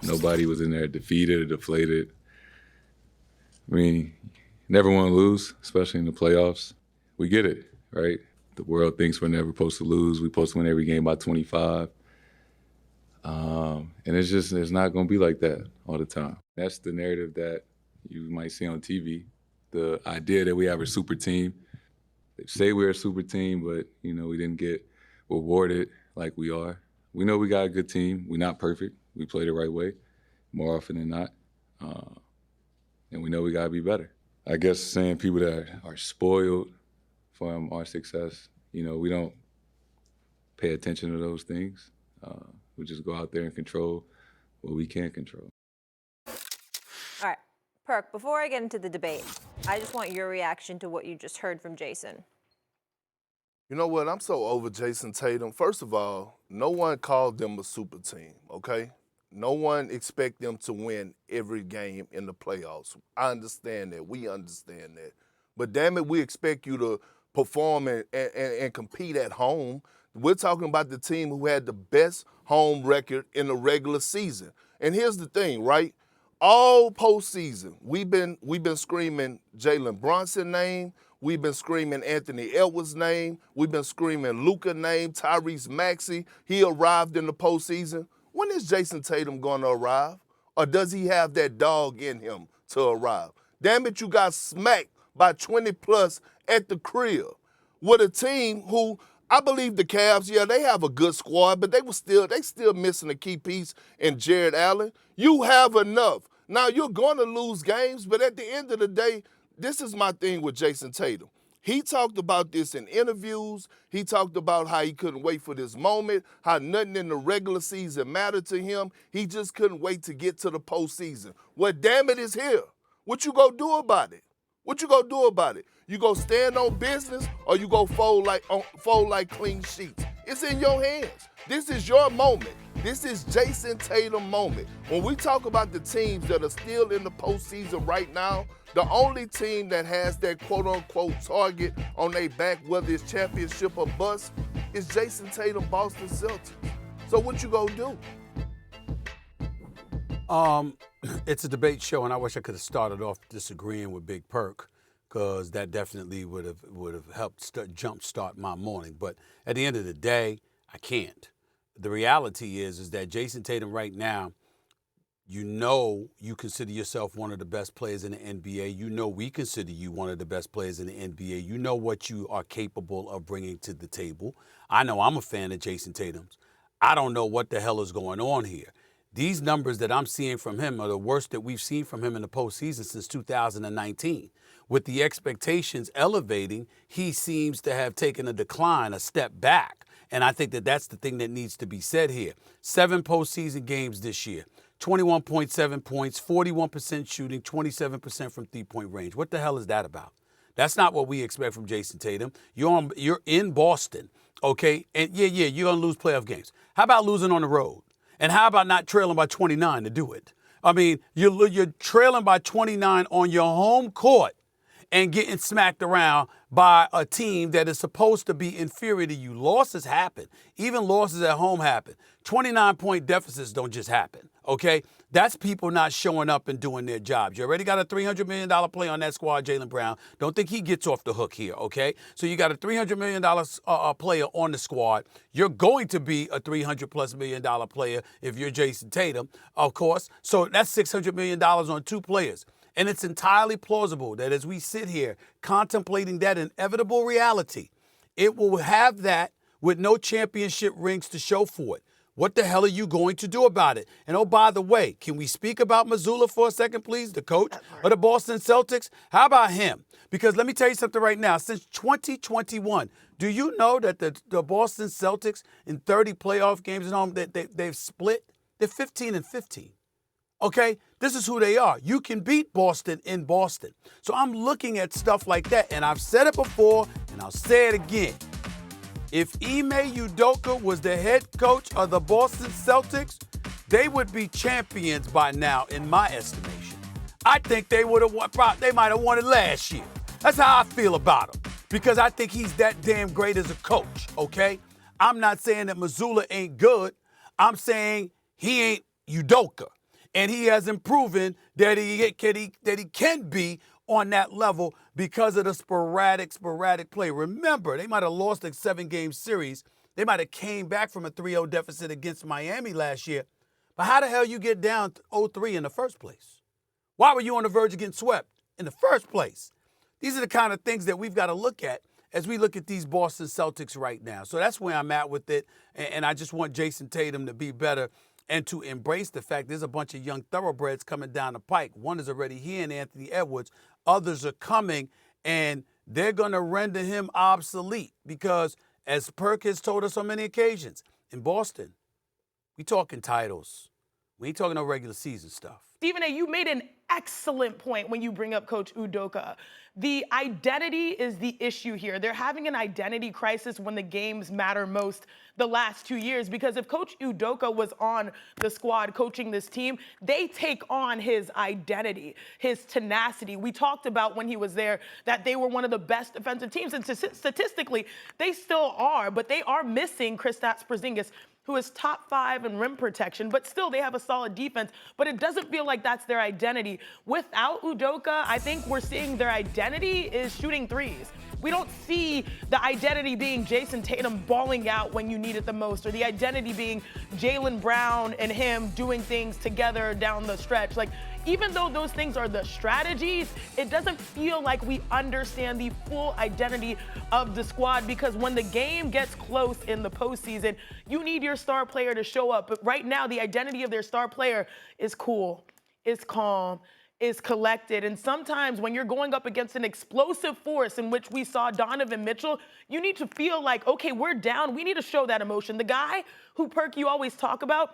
Nobody was in there defeated or deflated. I mean, never want to lose, especially in the playoffs. We get it, right? The world thinks we're never supposed to lose. We're supposed to win every game by 25. And it's not going to be like that all the time. That's the narrative that you might see on TV. The idea that we have a super team. They say we're a super team, but, we didn't get rewarded like we are. We know we got a good team. We're not perfect. We play the right way more often than not. And we know we got to be better. I guess saying people that are spoiled from our success, we don't pay attention to those things. We just go out there and control what we can control. All right, Perk, before I get into the debate, I just want your reaction to what you just heard from Jayson. You know what? I'm so over Jayson Tatum. First of all, no one called them a super team, okay? No one expect them to win every game in the playoffs. I understand that. We understand that. But damn it, we expect you to perform and compete at home. We're talking about the team who had the best home record in the regular season. And here's the thing, right? All postseason, we've been screaming Jalen Brunson's name. We've been screaming Anthony Edwards' name. We've been screaming Luka's name, Tyrese Maxey. He arrived in the postseason. When is Jayson Tatum going to arrive? Or does he have that dog in him to arrive? Damn it, you got smacked by 20-plus at the crib with a team who, I believe the Cavs, yeah, they have a good squad, but they still missing a key piece in Jared Allen. You have enough. Now, you're going to lose games, but at the end of the day, this is my thing with Jayson Tatum. He talked about this in interviews. He talked about how he couldn't wait for this moment, how nothing in the regular season mattered to him. He just couldn't wait to get to the postseason. Well, damn it, it's here. What you gonna do about it? What you gonna do about it? You gonna stand on business or you gonna fold like clean sheets? It's in your hands. This is your moment. This is Jayson Tatum moment. When we talk about the teams that are still in the postseason right now, the only team that has that quote-unquote target on their back, whether it's championship or bust, is Jayson Tatum, Boston Celtics. So what you gonna do? It's a debate show, and I wish I could have started off disagreeing with Big Perk, because that definitely would have helped jumpstart my morning. But at the end of the day, I can't. The reality is that Jayson Tatum right now, you consider yourself one of the best players in the NBA. We consider you one of the best players in the NBA. You know what you are capable of bringing to the table. I know I'm a fan of Jayson Tatum's. I don't know what the hell is going on here. These numbers that I'm seeing from him are the worst that we've seen from him in the postseason since 2019. With the expectations elevating, he seems to have taken a decline, a step back. And I think that that's the thing that needs to be said here. 7 postseason games this year, 21.7 points, 41% shooting, 27% from three-point range. What the hell is that about? That's not what we expect from Jayson Tatum. You're in Boston, okay? And yeah, you're going to lose playoff games. How about losing on the road? And how about not trailing by 29 to do it? I mean, you're trailing by 29 on your home court and getting smacked around by a team that is supposed to be inferior to you. Losses happen. Even losses at home happen. 29-point deficits don't just happen, okay? That's people not showing up and doing their jobs. You already got a $300 million player on that squad, Jaylen Brown. Don't think he gets off the hook here, okay? So you got a $300 million player on the squad. You're going to be a $300+ million player if you're Jayson Tatum, of course. So that's $600 million on 2 players. And it's entirely plausible that as we sit here contemplating that inevitable reality, it will have that with no championship rings to show for it. What the hell are you going to do about it? And oh, by the way, can we speak about Mazzulla for a second, please? The coach of the Boston Celtics? How about him? Because let me tell you something right now. Since 2021, do you know that the Boston Celtics in 30 playoff games at home, they've split? They're 15-15. Okay? This is who they are. You can beat Boston in Boston. So I'm looking at stuff like that, and I've said it before, and I'll say it again. If Ime Udoka was the head coach of the Boston Celtics, they would be champions by now, in my estimation. I think they would have won. They might have won it last year. That's how I feel about him, because I think he's that damn great as a coach. Okay, I'm not saying that Mazzulla ain't good. I'm saying he ain't Udoka. and he hasn't proven that he can be on that level because of the sporadic play. Remember, they might have lost a 7-game series. They might have came back from a 3-0 deficit against Miami last year. But how the hell you get down 0-3 in the first place? Why were you on the verge of getting swept in the first place? These are the kind of things that we've got to look at as we look at these Boston Celtics right now. So that's where I'm at with it. And I just want Jayson Tatum to be better and to embrace the fact there's a bunch of young thoroughbreds coming down the pike. One is already here in Anthony Edwards. Others are coming, and they're going to render him obsolete because, as Perk has told us on many occasions, in Boston, we talking titles. We ain't talking no regular season stuff. Stephen A., you made an excellent point when you bring up Coach Udoka. The identity is the issue here. They're having an identity crisis when the games matter most the last 2 years, because if Coach Udoka was on the squad coaching this team, they take on his identity, his tenacity. We talked about when he was there that they were one of the best defensive teams, and statistically, they still are, but they are missing Kristaps Porzingis, who is top 5 in rim protection, but still they have a solid defense. But it doesn't feel like that's their identity. Without Udoka, I think we're seeing their identity is shooting threes. We don't see the identity being Jayson Tatum balling out when you need it the most, or the identity being Jaylen Brown and him doing things together down the stretch. Like, even though those things are the strategies, it doesn't feel like we understand the full identity of the squad, because when the game gets close in the postseason, you need your star player to show up. But right now, the identity of their star player is cool, is calm, is collected. And sometimes when you're going up against an explosive force in which we saw Donovan Mitchell, you need to feel like, okay, we're down. We need to show that emotion. The guy who, Perk, you always talk about,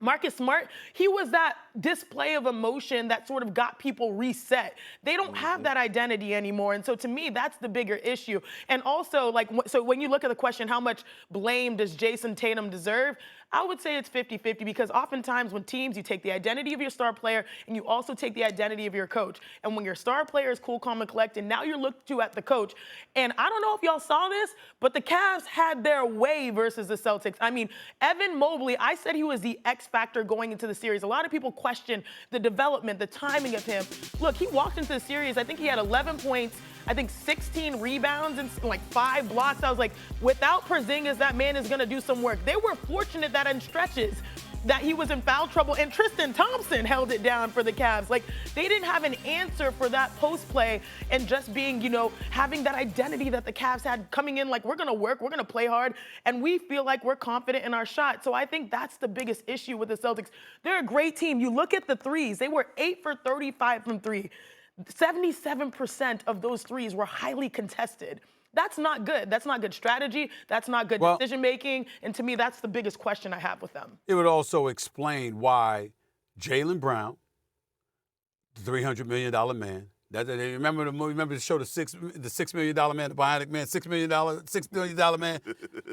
Marcus Smart, he was that display of emotion that sort of got people reset. They don't have that identity anymore. And so to me, that's the bigger issue. And also, like, so when you look at the question, how much blame does Jayson Tatum deserve? I would say it's 50-50, because oftentimes when teams, you take the identity of your star player and you also take the identity of your coach. And when your star player is cool, calm, and collected, now you're looked to at the coach. And I don't know if y'all saw this, but the Cavs had their way versus the Celtics. I mean, Evan Mobley, I said he was the X factor going into the series. A lot of people question the development, the timing of him. Look, he walked into the series, I think he had 11 points, I think 16 rebounds and like 5 blocks. I was like, without Porzingis, that man is going to do some work. They were fortunate that in stretches that he was in foul trouble, and Tristan Thompson held it down for the Cavs. Like, they didn't have an answer for that post play and just being, having that identity that the Cavs had coming in, like, we're going to work, we're going to play hard, and we feel like we're confident in our shot. So I think that's the biggest issue with the Celtics. They're a great team. You look at the threes. They were 8 for 35 from 3. 77% of those threes were highly contested. That's not good. That's not good strategy. That's not good decision-making. And to me, that's the biggest question I have with them. It would also explain why Jaylen Brown, the $300 million man, remember the movie? Remember the show, the $6 million man, the Bionic Man, $6 million man?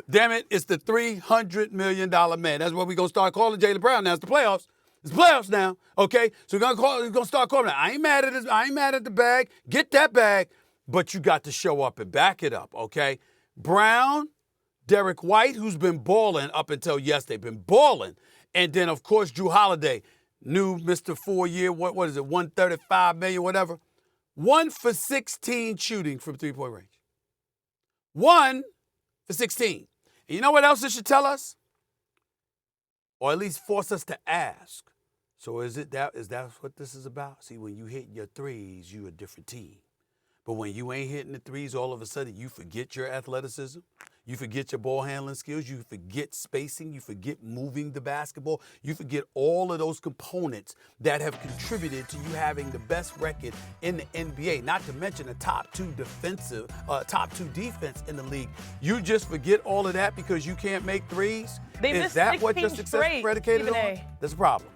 Damn it, it's the $300 million man. That's what we're going to start calling Jaylen Brown now. It's the playoffs. It's playoffs now, okay? So we're gonna start calling it. I ain't mad at the bag. Get that bag, but you got to show up and back it up, okay? Brown, Derek White, who's been balling up until yesterday, been balling, and then of course Drew Holiday, new Mr. 4-year, what is it, $135 million, whatever. 1 for 16 shooting from 3-point range. 1 for 16. And you know what else it should tell us? Or at least force us to ask. So is that what this is about? See, when you hit your threes, you a different team. But when you ain't hitting the threes, all of a sudden you forget your athleticism, you forget your ball handling skills, you forget spacing, you forget moving the basketball, you forget all of those components that have contributed to you having the best record in the NBA, not to mention a top 2 defense in the league. You just forget all of that because you can't make threes? Is that what your success is predicated on? That's a problem.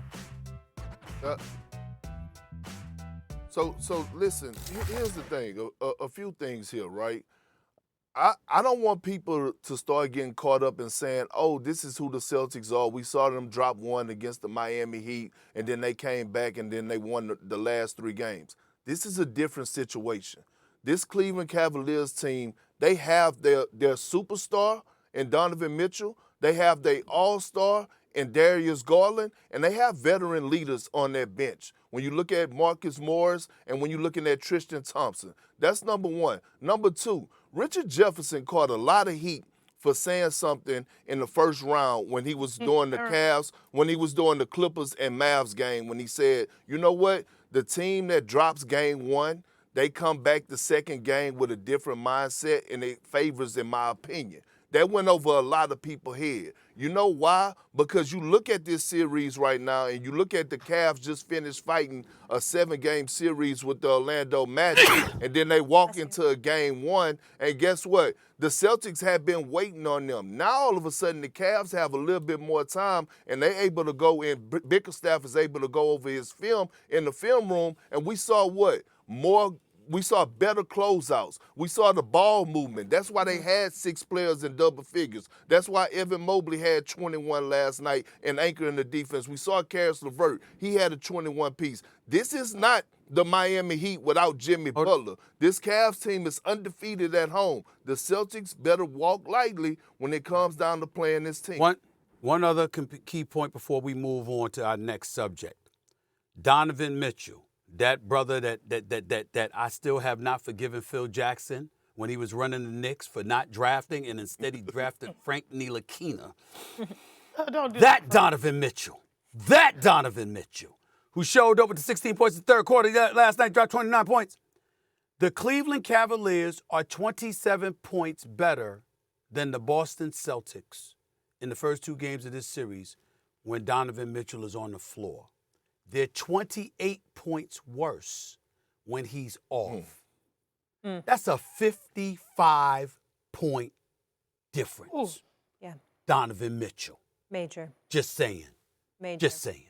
So listen, here's the thing, a few things here, right? I don't want people to start getting caught up in saying, oh, this is who the Celtics are. We saw them drop 1 against the Miami Heat, and then they came back, and then they won the last 3 games. This is a different situation. This Cleveland Cavaliers team, they have their superstar in Donovan Mitchell. They have their all-star and Darius Garland, and they have veteran leaders on their bench. When you look at Marcus Morris and when you're looking at Tristan Thompson, that's number one. Number two, Richard Jefferson caught a lot of heat for saying something in the first round when he was doing the Cavs, when he was doing the Clippers and Mavs game, when he said, you know what, the team that drops game one, they come back the second game with a different mindset, and it favors, in my opinion. That went over a lot of people's head. You know why? Because you look at this series right now, and you look at the Cavs just finished fighting a 7-game series with the Orlando Magic, and then they walk into a game one, and guess what? The Celtics have been waiting on them. Now, all of a sudden, the Cavs have a little bit more time, and they're able to go in. Bickerstaff is able to go over his film in the film room, and we saw what? We saw better closeouts. We saw the ball movement. That's why they had 6 players in double figures. That's why Evan Mobley had 21 last night and anchoring the defense. We saw Karis LeVert. He had a 21 piece. This is not the Miami Heat without Jimmy Butler. This Cavs team is undefeated at home. The Celtics better walk lightly when it comes down to playing this team. One other key point before we move on to our next subject. Donovan Mitchell. That brother that I still have not forgiven Phil Jackson when he was running the Knicks for not drafting, and instead he drafted Frank Ntilikina. That Donovan Mitchell, who showed up with the 16 points in the third quarter last night, dropped 29 points. The Cleveland Cavaliers are 27 points better than the Boston Celtics in the first 2 games of this series when Donovan Mitchell is on the floor. They're 28 points worse when he's off. That's a 55-point difference. Yeah. Donovan Mitchell. Major. Just saying. Major. Just saying.